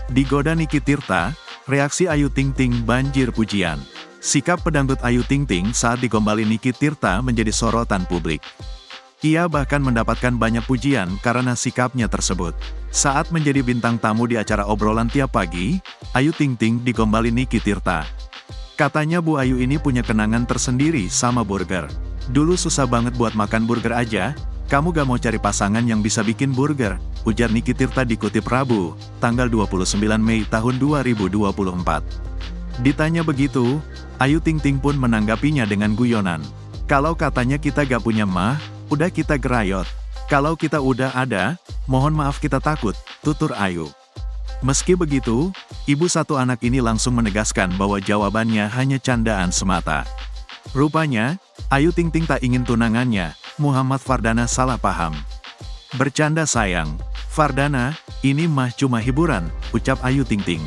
Digoda Niki Tirta, reaksi Ayu Ting Ting banjir pujian. Sikap pedangdut Ayu Ting Ting saat digombali Niki Tirta menjadi sorotan publik. Ia bahkan mendapatkan banyak pujian karena sikapnya tersebut. Saat menjadi bintang tamu di acara obrolan tiap pagi, Ayu Ting Ting digombali Niki Tirta. Katanya Bu Ayu ini punya kenangan tersendiri sama burger. Dulu susah banget buat makan burger aja, kamu gak mau cari pasangan yang bisa bikin burger, ujar Niki Tirta dikutip Rabu, tanggal 29 Mei tahun 2024. Ditanya begitu, Ayu Ting Ting pun menanggapinya dengan guyonan. Kalau katanya kita gak punya mah, udah kita gerayot. Kalau kita udah ada, mohon maaf kita takut, tutur Ayu. Meski begitu, ibu satu anak ini langsung menegaskan bahwa jawabannya hanya candaan semata. Rupanya, Ayu Ting Ting tak ingin tunangannya, Muhammad Fardana salah paham. Bercanda sayang, Fardana, ini mah cuma hiburan, ucap Ayu Ting Ting.